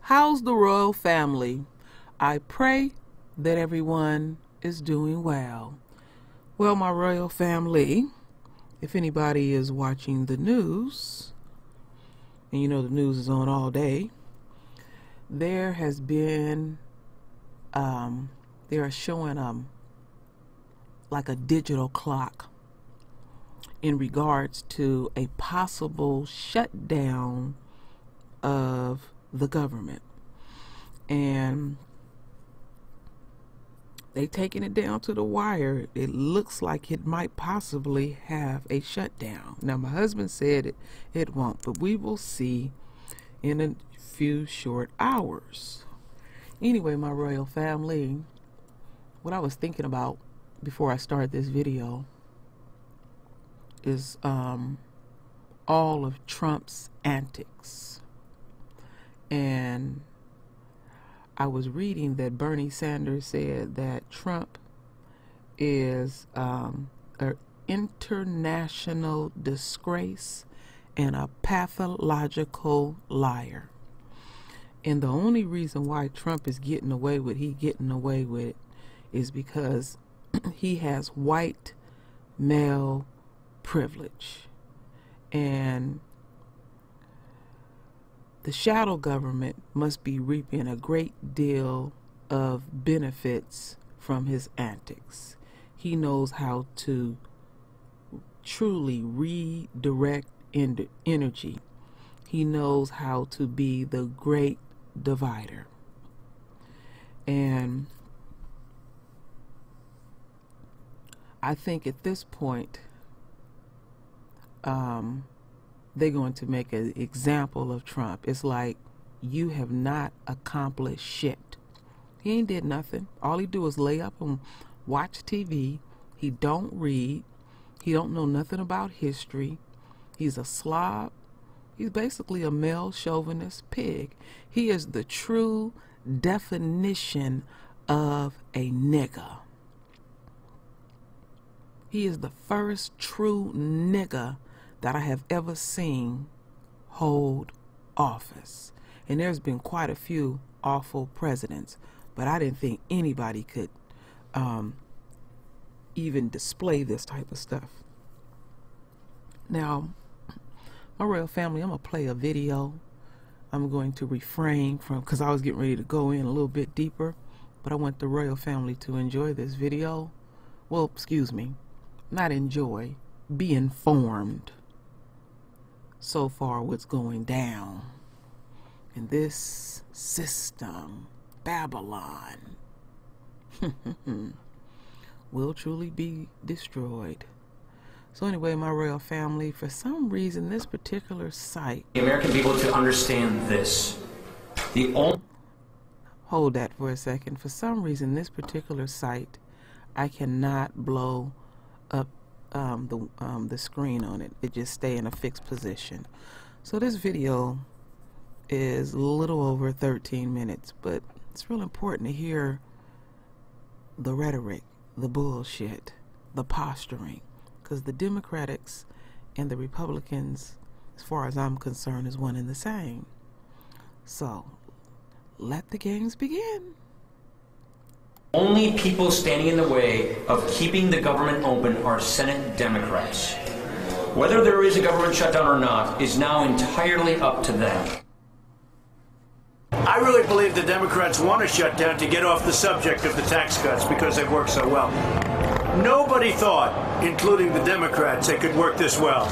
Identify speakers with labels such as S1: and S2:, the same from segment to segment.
S1: How's the royal family? I pray that everyone is doing well. Well, my royal family, if anybody is watching the news, and you know the news is on all day, there has been, they are showing like a digital clock in regards to a possible shutdown of the government. And they taking it down to the wire. It looks like it might possibly have a shutdown. Now, my husband said it won't, but we will see in a few short hours. Anyway, my royal family, what I was thinking about before I start this video is all of Trump's antics. And I was reading that Bernie Sanders said that Trump is an international disgrace and a pathological liar. And the only reason why Trump is getting away with it is because he has white male privilege. And the shadow government must be reaping a great deal of benefits from his antics. He knows how to truly redirect energy. He knows how to be the great divider. And I think at this point, they're going to make an example of Trump. It's like, you have not accomplished shit. He ain't did nothing. All he do is lay up and watch TV. He don't read. He don't know nothing about history. He's a slob. He's basically a male chauvinist pig. He is the true definition of a nigger. He is the first true nigger that I have ever seen hold office. And there's been quite a few awful presidents, but I didn't think anybody could even display this type of stuff. Now, my royal family, I'm going to play a video. I'm going to refrain from, because I was getting ready to go in a little bit deeper, but I want the royal family to enjoy this video. Well, excuse me, not enjoy, be informed so far what's going down in this system. Babylon will truly be destroyed. So anyway, my royal family, for some reason this particular site,
S2: the American people to understand this,
S1: hold that for a second. For some reason this particular site, I cannot blow up the screen on it. It just stay in a fixed position. So this video is a little over 13 minutes, but it's real important to hear the rhetoric, the bullshit, the posturing, because the Democrats and the Republicans, as far as I'm concerned, is one and the same. So let the games begin.
S2: Only people standing in the way of keeping the government open are Senate Democrats. Whether there is a government shutdown or not is now entirely up to them.
S3: I really believe the Democrats want a shutdown to get off the subject of the tax cuts because they've worked so well. Nobody thought, including the Democrats, they could work this well.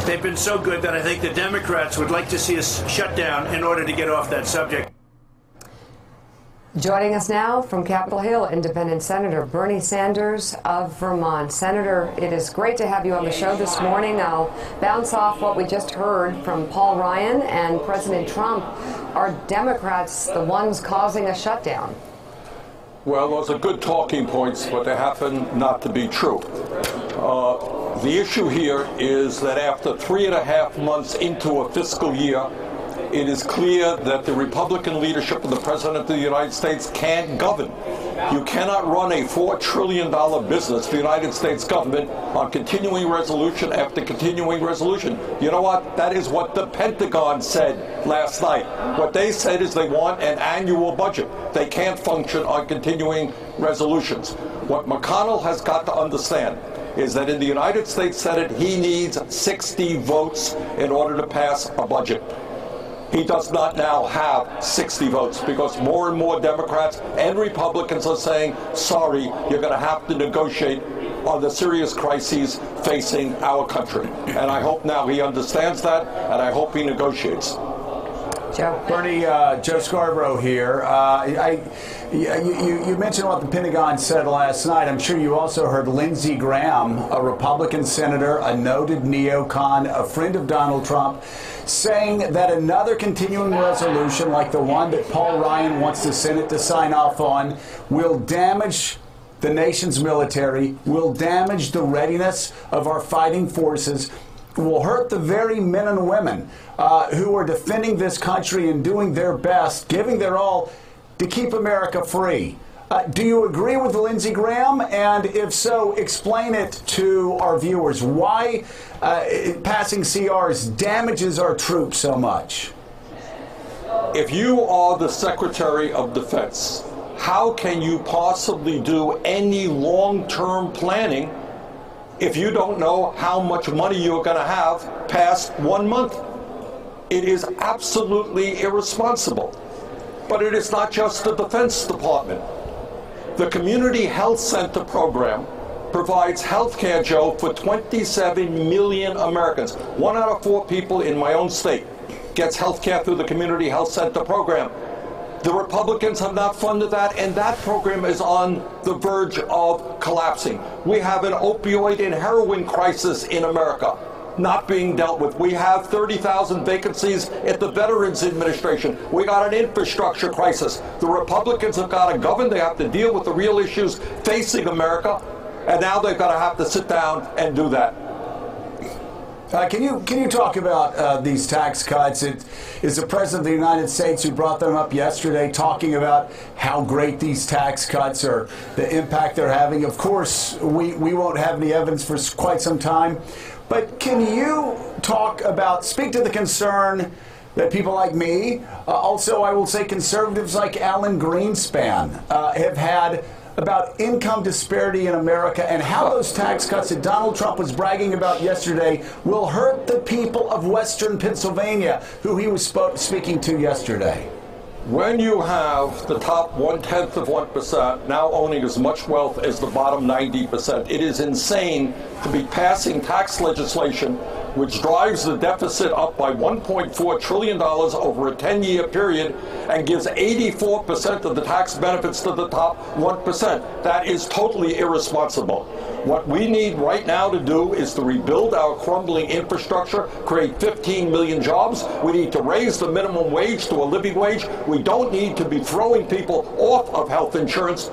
S3: They've been so good that I think the Democrats would like to see us shut down in order to get off that subject.
S4: Joining us now from Capitol Hill, Independent Senator Bernie Sanders of Vermont. Senator, it is great to have you on the show this morning. I'll bounce off what we just heard from Paul Ryan and President Trump. Are Democrats the ones causing a shutdown?
S5: Well, those are good talking points, but they happen not to be true. The issue here is that after 3.5 months into a fiscal year, it is clear that the Republican leadership and the President of the United States can't govern. You cannot run a $4 trillion business, the United States government, on continuing resolution after continuing resolution. You know what? That is what the Pentagon said last night. What they said is they want an annual budget. They can't function on continuing resolutions. What McConnell has got to understand is that in the United States Senate, he needs 60 votes in order to pass a budget. He does not now have 60 votes because more and more Democrats and Republicans are saying, sorry, you're going to have to negotiate on the serious crises facing our country. And I hope now he understands that, and I hope he negotiates.
S4: Joe.
S6: Bernie, Joe Scarborough here. You mentioned what the Pentagon said last night. I'm sure you also heard Lindsey Graham, a Republican senator, a noted neocon, a friend of Donald Trump, saying that another continuing resolution like the one that Paul Ryan wants the Senate to sign off on will damage the nation's military, will damage the readiness of our fighting forces, will hurt the very men and women who are defending this country and doing their best, giving their all to keep America free. Do you agree with Lindsey Graham? And if so, explain it to our viewers. Why passing CRs damages our troops so much?
S5: If you are the Secretary of Defense, how can you possibly do any long-term planning if you don't know how much money you're going to have past 1 month? It is absolutely irresponsible. But it is not just the Defense Department. The Community Health Center program provides health care, Joe, for 27 million Americans. 1 out of 4 people in my own state gets health care through the Community Health Center program. The Republicans have not funded that, and that program is on the verge of collapsing. We have an opioid and heroin crisis in America not being dealt with. We have 30,000 vacancies at the Veterans Administration. We got an infrastructure crisis. The Republicans have got to govern. They have to deal with the real issues facing America, and now they've got to have to sit down and do that.
S6: Can you talk about these tax cuts? It is the President of the United States who brought them up yesterday, talking about how great these tax cuts are, the impact they're having. Of course, we won't have any evidence for quite some time. But can you speak to the concern that people like me, also I will say conservatives like Alan Greenspan, have had about income disparity in America and how those tax cuts that Donald Trump was bragging about yesterday will hurt the people of Western Pennsylvania, who he was speaking to yesterday?
S5: When you have the top 1/10 of 1% now owning as much wealth as the bottom 90%, it is insane to be passing tax legislation which drives the deficit up by $1.4 trillion over a 10-year period and gives 84% of the tax benefits to the top 1%. That is totally irresponsible. What we need right now to do is to rebuild our crumbling infrastructure, create 15 million jobs. We need to raise the minimum wage to a living wage. We don't need to be throwing people off of health insurance,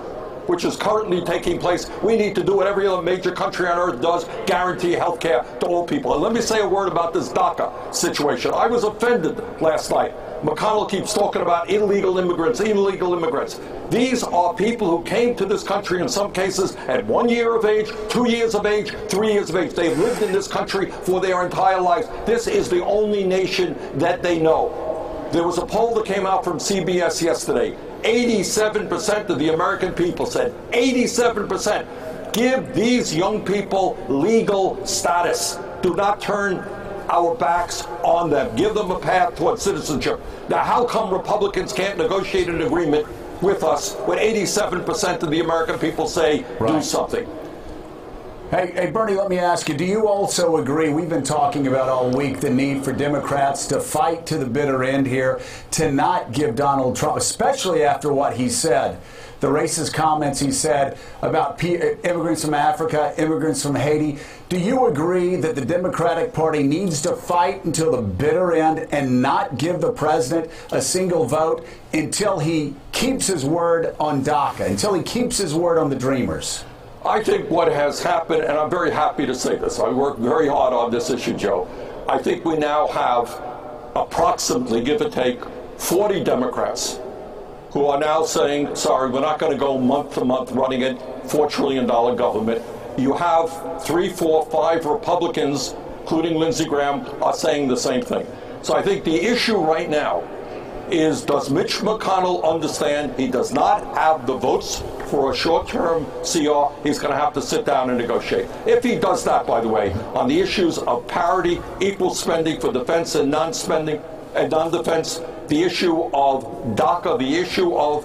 S5: which is currently taking place. We need to do what every other major country on earth does, guarantee health care to all people. And let me say a word about this DACA situation. I was offended last night. McConnell keeps talking about illegal immigrants, illegal immigrants. These are people who came to this country in some cases at 1 year of age, 2 years of age, 3 years of age. They've lived in this country for their entire lives. This is the only nation that they know. There was a poll that came out from CBS yesterday. 87% of the American people said, 87%, give these young people legal status. Do not turn our backs on them. Give them a path towards citizenship. Now, how come Republicans can't negotiate an agreement with us when 87% of the American people say, do something?
S6: Hey, Bernie, let me ask you, do you also agree, we've been talking about all week the need for Democrats to fight to the bitter end here, to not give Donald Trump, especially after what he said, the racist comments he said about immigrants from Africa, immigrants from Haiti. Do you agree that the Democratic Party needs to fight until the bitter end and not give the president a single vote until he keeps his word on DACA, until he keeps his word on the Dreamers?
S5: I think what has happened, and I'm very happy to say this, I worked very hard on this issue, Joe. I think we now have approximately, give or take, 40 Democrats who are now saying, sorry, we're not going to go month to month running a $4 trillion government. You have 3, 4, 5 Republicans, including Lindsey Graham, are saying the same thing. So I think the issue right now is, does Mitch McConnell understand he does not have the votes for a short-term CR? He's going to have to sit down and negotiate. If he does that, by the way, on the issues of parity, equal spending for defense and non-spending and non-defense, the issue of DACA, the issue of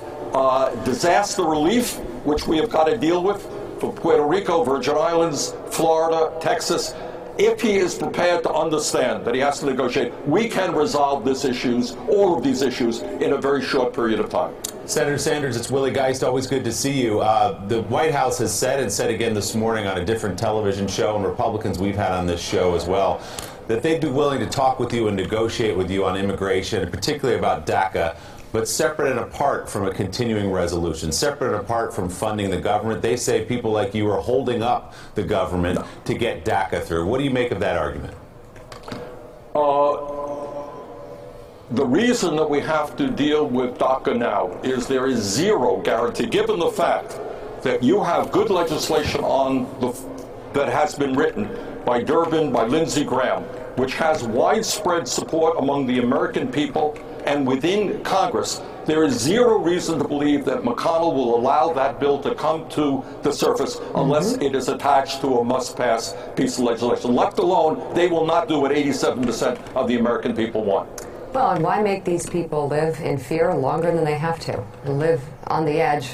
S5: disaster relief, which we have got to deal with for Puerto Rico, Virgin Islands, Florida, Texas. If he is prepared to understand that he has to negotiate, we can resolve these issues, all of these issues, in a very short period of time.
S7: Senator Sanders, it's Willie Geist. Always good to see you. The White House has said, and said again this morning on a different television show, and Republicans we've had on this show as well, that they'd be willing to talk with you and negotiate with you on immigration, and particularly about DACA, but separate and apart from a continuing resolution, separate and apart from funding the government. They say people like you are holding up the government to get DACA through. What do you make of that argument?
S5: The reason that we have to deal with DACA now is there is zero guarantee, given the fact that you have good legislation that has been written by Durbin, by Lindsey Graham, which has widespread support among the American people and within Congress. There is zero reason to believe that McConnell will allow that bill to come to the surface unless it is attached to a must-pass piece of legislation. Left alone, they will not do what 87% of the American people want.
S4: Well, and why make these people live in fear longer than they have to? Live on the edge,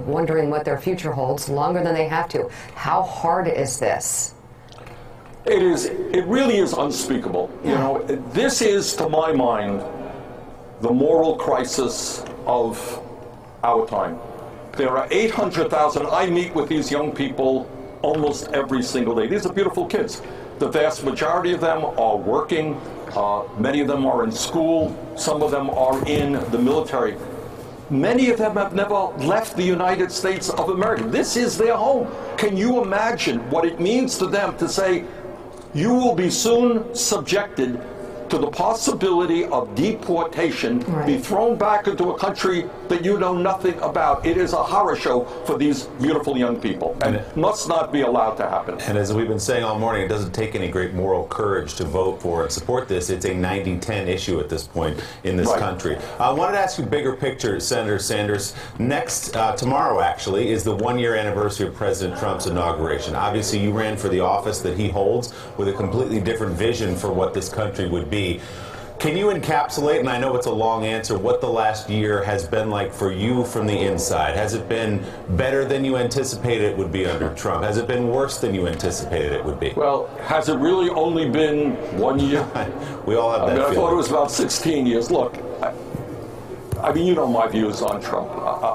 S4: wondering what their future holds longer than they have to. How hard is this?
S5: It really is unspeakable. You know, this is, to my mind, the moral crisis of our time. There are 800,000. I meet with these young people almost every single day. These are beautiful kids. The vast majority of them are working. Many of them are in school. Some of them are in the military. Many of them have never left the United States of America. This is their home. Can you imagine what it means to them to say, you will be soon subjected to the possibility of deportation, be thrown back into a country that you know nothing about? It is a horror show for these beautiful young people, and it must not be allowed to happen.
S7: And as we've been saying all morning, it doesn't take any great moral courage to vote for and support this. It's a 90-10 issue at this point in this country. I wanted to ask you bigger picture, Senator Sanders. Next, tomorrow actually, is the one-year anniversary of President Trump's inauguration. Obviously, you ran for the office that he holds with a completely different vision for what this country would be. Can you encapsulate, and I know it's a long answer, what the last year has been like for you from the inside? Has it been better than you anticipated it would be under Trump? Has it been worse than you anticipated it would be?
S5: Well, has it really only been 1 year?
S7: We all have that feeling.
S5: I thought it was about 16 years. Look, I mean, you know my views on Trump.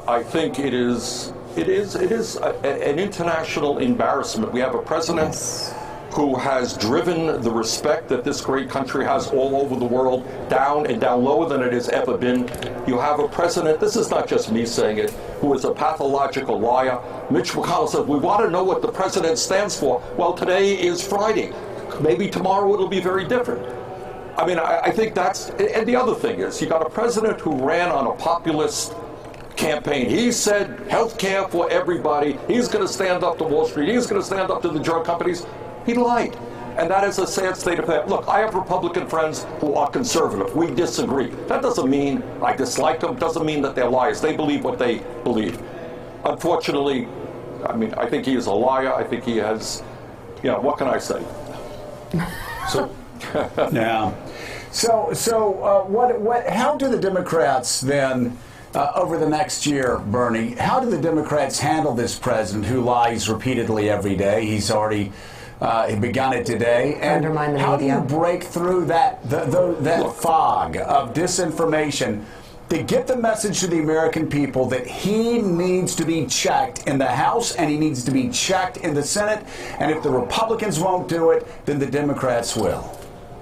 S5: I think it is an international embarrassment. We have a president who has driven the respect that this great country has all over the world down and down lower than it has ever been. You have a president, this is not just me saying it, who is a pathological liar. Mitch McConnell said, we want to know what the president stands for. Well, today is Friday. Maybe tomorrow it'll be very different. I mean, I think that's, and the other thing is, you got a president who ran on a populist campaign. He said health care for everybody. He's going to stand up to Wall Street. He's going to stand up to the drug companies. He lied. And that is a sad state of affairs. Look, I have Republican friends who are conservative. We disagree. That doesn't mean I dislike them. Doesn't mean that they're liars. They believe what they believe. Unfortunately, I mean, I think he is a liar. I think he has, you know, what can I say?
S6: So, yeah. So, how do the Democrats then, over the next year, Bernie, how do the Democrats handle this president who lies repeatedly every day? He's already begun it today. And how do you break through that fog of disinformation to get the message to the American people that he needs to be checked in the House and he needs to be checked in the Senate, and if the Republicans won't do it, then the Democrats will?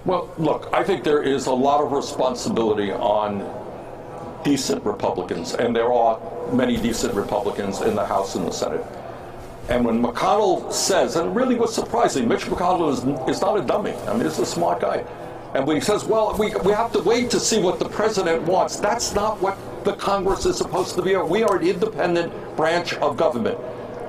S5: Well, look, I think there is a lot of responsibility on decent Republicans, and there are many decent Republicans in the House and the Senate. And when McConnell says, and it really was surprising, Mitch McConnell is not a dummy. I mean, he's a smart guy. And when he says, well, we have to wait to see what the president wants, that's not what the Congress is supposed to be. We are an independent branch of government.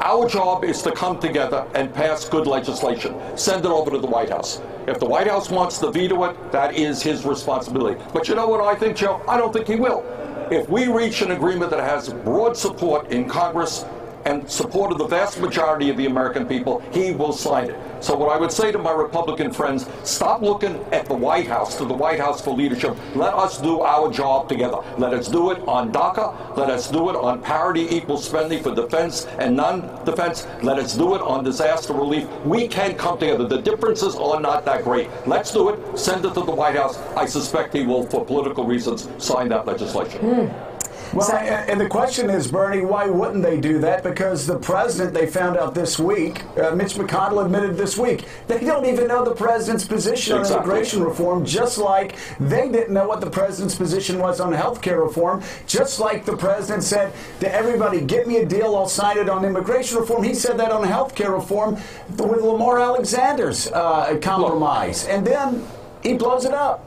S5: Our job is to come together and pass good legislation. Send it over to the White House. If the White House wants to veto it, that is his responsibility. But you know what I think, Joe? I don't think he will. If we reach an agreement that has broad support in Congress and support of the vast majority of the American people, he will sign it. So what I would say to my Republican friends, stop looking at the White House, to the White House for leadership. Let us do our job together. Let us do it on DACA. Let us do it on parity equal spending for defense and non-defense. Let us do it on disaster relief. We can come together. The differences are not that great. Let's do it. Send it to the White House. I suspect he will, for political reasons, sign that legislation.
S6: Well, and the question is, Bernie, why wouldn't they do that? Because the president, they found out this week, Mitch McConnell admitted this week, they don't even know the president's position on immigration reform, just like they didn't know what the president's position was on health care reform, just like the president said to everybody, get me a deal, I'll sign it on immigration reform. He said that on health care reform with Lamar Alexander's compromise. And then he blows it up.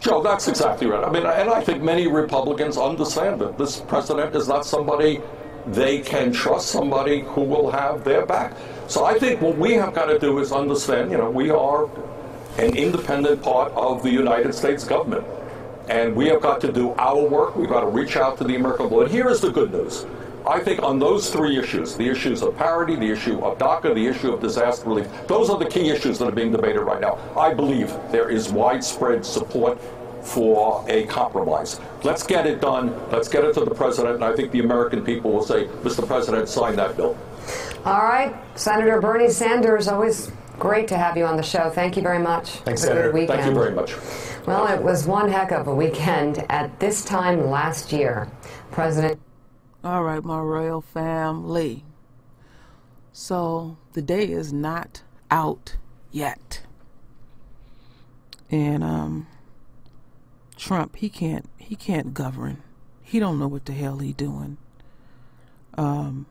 S5: Joe, that's exactly right. I mean, and I think many Republicans understand that this president is not somebody they can trust, somebody who will have their back. So I think what we have got to do is understand, we are an independent part of the United States government. And we have got to do our work. We've got to reach out to the American people. And here is the good news. I think on those three issues, the issues of parity, the issue of DACA, the issue of disaster relief, those are the key issues that are being debated right now. I believe there is widespread support for a compromise. Let's get it done. Let's get it to the president. And I think the American people will say, Mr. President, sign that bill.
S4: All right. Senator Bernie Sanders, always great to have you on the show. Thank you very much.
S7: Thanks, Senator.
S4: Thank
S5: you very much.
S4: Well, it was one heck of a weekend. At this time last year, President...
S1: All right, my royal family. So the day is not out yet. And Trump, he can't govern. He don't know what the hell he doing. All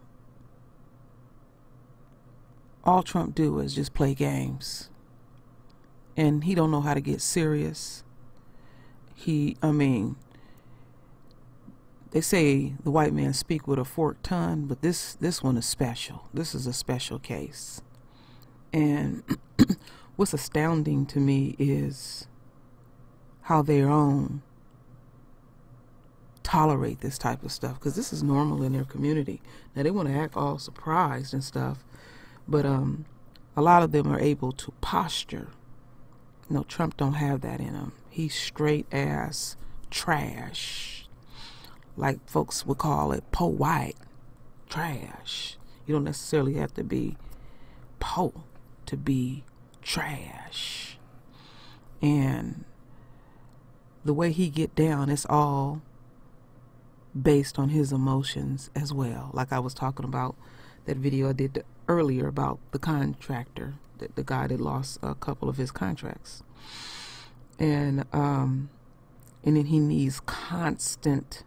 S1: Trump do is just play games. And he don't know how to get serious. They say the white man speak with a forked tongue, but this one is special. This is a special case. And what's astounding to me is how their own tolerate this type of stuff, because this is normal in their community. Now they want to act all surprised and stuff, but a lot of them are able to posture. No, Trump don't have that in him. He's straight ass trash. Like folks would call it po white trash. You don't necessarily have to be po to be trash. And the way he get down, it's all based on his emotions as well. Like I was talking about that video I did earlier about the contractor, the guy that lost a couple of his contracts. And then he needs constant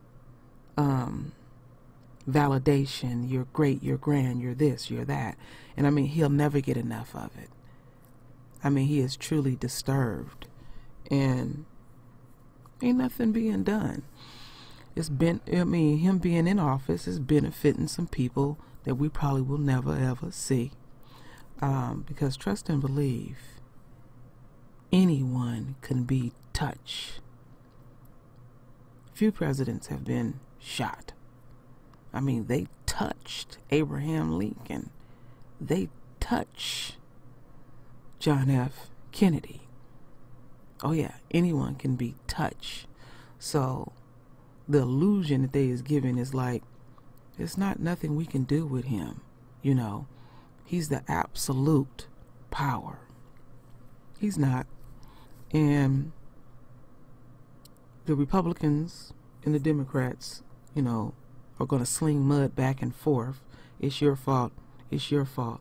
S1: validation. You're great, you're grand, you're this, you're that. And I mean, he'll never get enough of it. I mean, he is truly disturbed. And ain't nothing being done. Him being in office is benefiting some people that we probably will never ever see. Because trust and believe, anyone can be touched. Few presidents have been shot. I mean, they touched Abraham Lincoln. They touched John F. Kennedy. Oh yeah, anyone can be touched. So the illusion that they is giving is like, there's not nothing we can do with him. He's the absolute power. He's not. And the Republicans and the Democrats, are going to sling mud back and forth. It's your fault. It's your fault.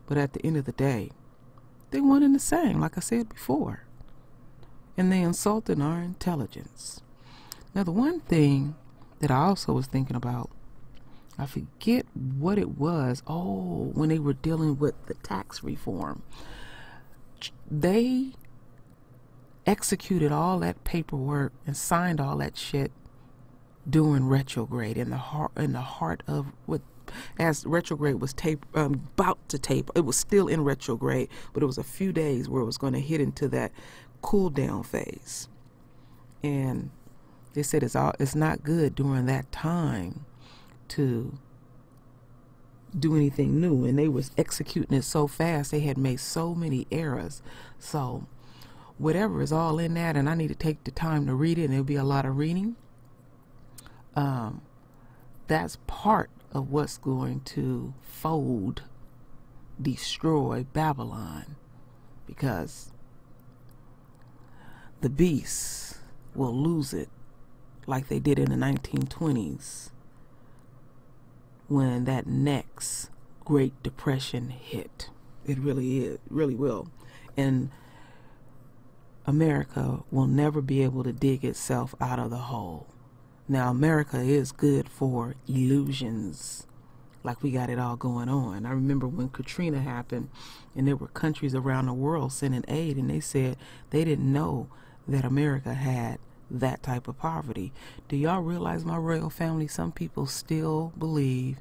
S1: But at the end of the day, they one and the same, like I said before. And they insulted our intelligence. Now, the one thing that I also was thinking about, I forget what it was. Oh, when they were dealing with the tax reform. They executed all that paperwork and signed all that shit during retrograde, in the heart of what, as retrograde was about to taper. It was still in retrograde, but it was a few days where it was going to hit into that cool down phase. And they said it's not good during that time to do anything new, and they was executing it so fast. They had made so many errors. So whatever is all in that, and I need to take the time to read it, and there'll be a lot of reading. That's part of what's going to destroy Babylon, because the beasts will lose it like they did in the 1920s when that next Great Depression hit. It really will. And America will never be able to dig itself out of the hole. Now, America is good for illusions, like we got it all going on. I remember when Katrina happened, and there were countries around the world sending aid, and they said they didn't know that America had that type of poverty. Do y'all realize, my royal family, some people still believe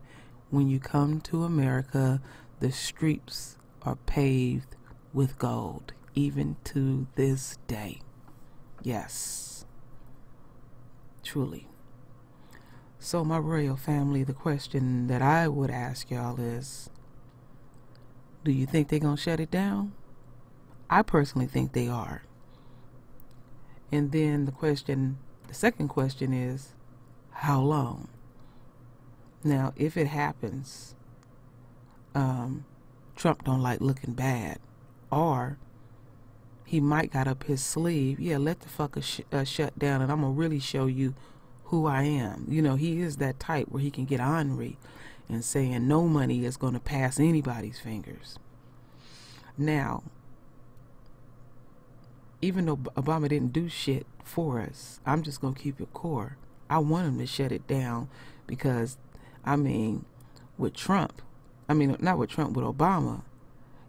S1: when you come to America, the streets are paved with gold, even to this day. Yes, truly. So, my royal family, the question that I would ask y'all is, do you think they're going to shut it down? I personally think they are. And then the second question is, how long? Now, if it happens, Trump don't like looking bad, or he might got up his sleeve. Yeah, let the fucker shut down, and I'm going to really show you who I am. You know, he is that type where he can get ornery and saying no money is going to pass anybody's fingers. Now, even though Obama didn't do shit for us, I'm just going to keep it core. I want him to shut it down because, I mean, with Trump, not with Trump, with Obama,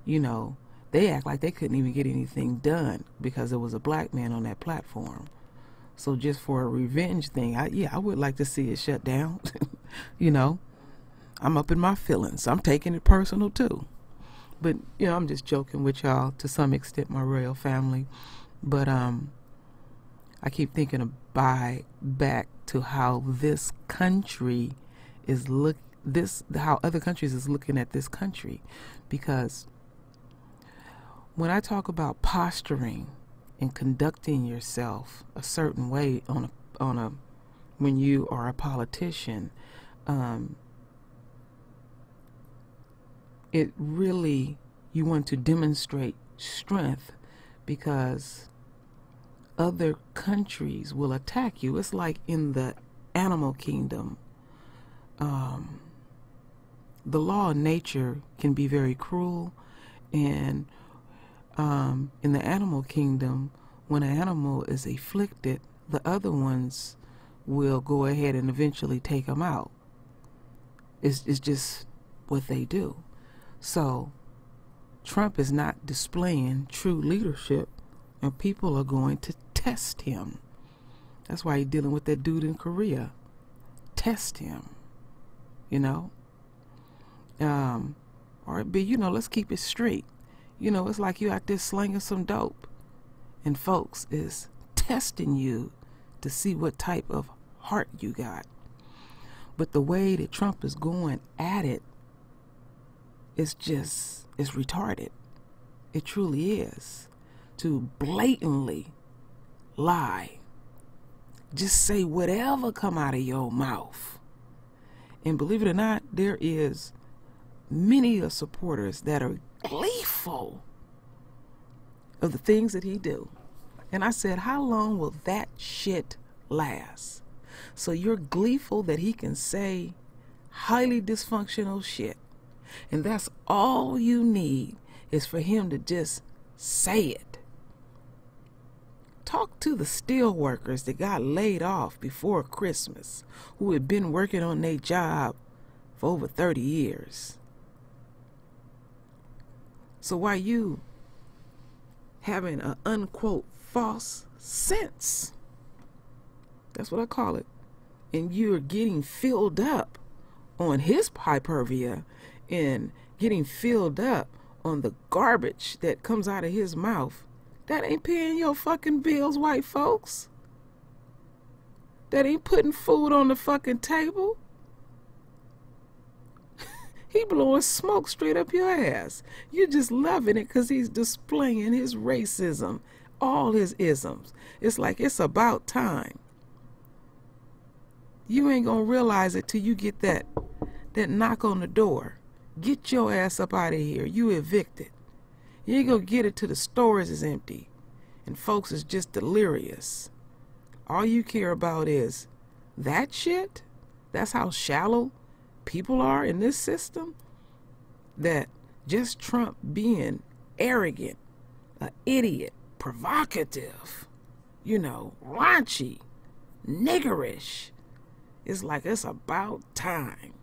S1: you know, they act like they couldn't even get anything done because there was a black man on that platform. So just for a revenge thing, I would like to see it shut down. You know, I'm up in my feelings. I'm taking it personal too. But, you know, I'm just joking with y'all to some extent, my royal family. But I keep thinking back to how this country is how other countries is looking at this country. Because when I talk about posturing and conducting yourself a certain way when you are a politician, it really, you want to demonstrate strength because other countries will attack you. It's like in the animal kingdom. The law of nature can be very cruel, and in the animal kingdom, when an animal is afflicted, the other ones will go ahead and eventually take them out. It's just what they do. So Trump is not displaying true leadership, and people are going to test him. That's why he's dealing with that dude in Korea. Test him, you know. Or it be, you know, let's keep it straight. You know, it's like you out there slinging some dope, and folks is testing you to see what type of heart you got. But the way that Trump is going at it, it's retarded. It truly is. To blatantly lie. Just say whatever come out of your mouth. And believe it or not, there is many supporters that are gleeful of the things that he do. And I said, how long will that shit last? So you're gleeful that he can say highly dysfunctional shit, and that's all you need is for him to just say it. Talk to the steel workers that got laid off before Christmas, who had been working on their job for over 30 years. So while you having an unquote false sense. That's what I call it. And you're getting filled up on his hyperbia and getting filled up on the garbage that comes out of his mouth. That ain't paying your fucking bills, white folks. That ain't putting food on the fucking table. He blowing smoke straight up your ass. You're just loving it because he's displaying his racism, all his isms. It's like it's about time. You ain't gonna realize it till you get that knock on the door. Get your ass up out of here. You evicted. You ain't gonna get it till the stores is empty and folks is just delirious. All you care about is that shit. That's how shallow people are in this system. That just Trump being arrogant, an idiot, provocative, raunchy, niggerish. It's like it's about time.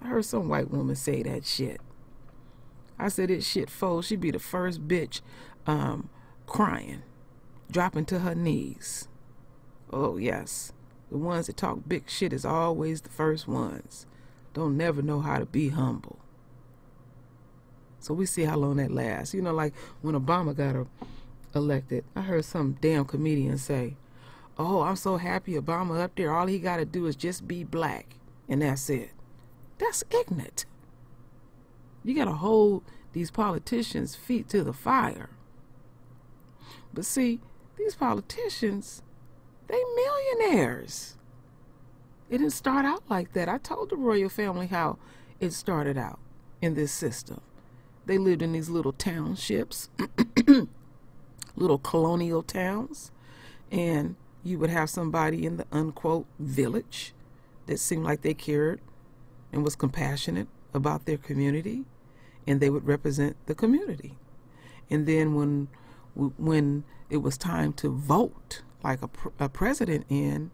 S1: I heard some white woman say that shit. I said, this shit fold. She'd be the first bitch crying, dropping to her knees. Oh, yes. The ones that talk big shit is always the first ones. Don't never know how to be humble. So we see how long that lasts. Like when Obama got elected, I heard some damn comedian say, oh, I'm so happy Obama up there. All he got to do is just be black. And that's it. That's ignorant. You got to hold these politicians' feet to the fire. But see, these politicians, they millionaires. It didn't start out like that. I told the royal family how it started out in this system. They lived in these little townships, little colonial towns, and you would have somebody in the unquote village that seemed like they cared and was compassionate about their community, and they would represent the community. And then when it was time to vote, like a president in,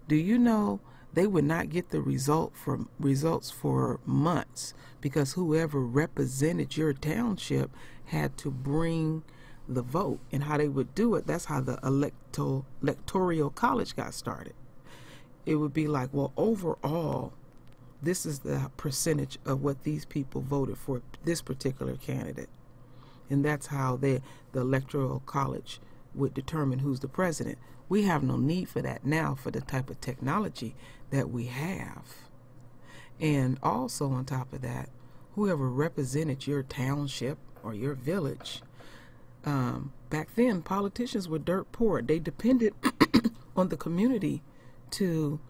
S1: do you know they would not get the results for months because whoever represented your township had to bring the vote. And how they would do it, that's how the electoral college got started. It would be like, well, overall, this is the percentage of what these people voted for this particular candidate. And that's how the electoral college would determine who's the president. We have no need for that now for the type of technology that we have. And also on top of that, whoever represented your township or your village, back then politicians were dirt poor. They depended on the community to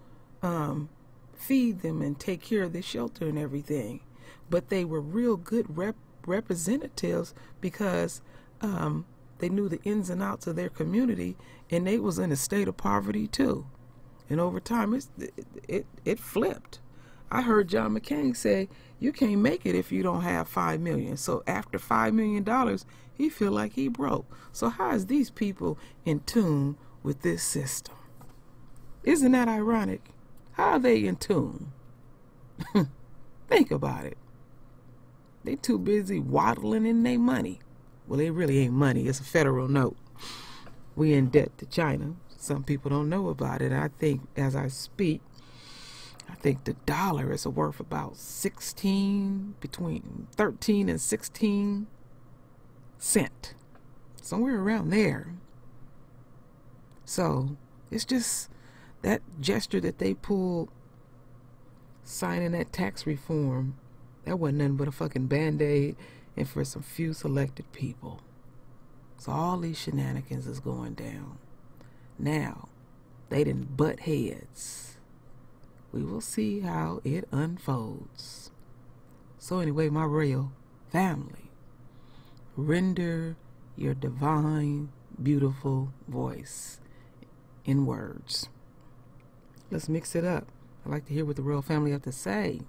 S1: feed them and take care of their shelter and everything. But they were real good representatives because they knew the ins and outs of their community, and they was in a state of poverty too. And over time, it flipped. I heard John McCain say, you can't make it if you don't have $5 million. So after $5 million, he feel like he broke. So how is these people in tune with this system? Isn't that ironic? How are they in tune? Think about it. They too busy waddling in their money. Well, they really ain't money. It's a federal note. We in debt to China. Some people don't know about it. I think as I speak, I think the dollar is worth about between 13 and 16 cents. Somewhere around there. So it's just that gesture that they pulled, signing that tax reform, that wasn't nothing but a fucking Band-Aid and for some few selected people. So all these shenanigans is going down. Now, they didn't butt heads. We will see how it unfolds. So anyway, my royal family, render your divine, beautiful voice in words. Let's mix it up. I'd like to hear what the royal family have to say.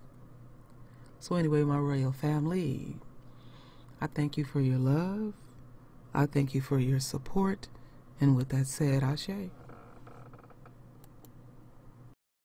S1: So anyway, my royal family, I thank you for your love. I thank you for your support. And with that said, Ashe.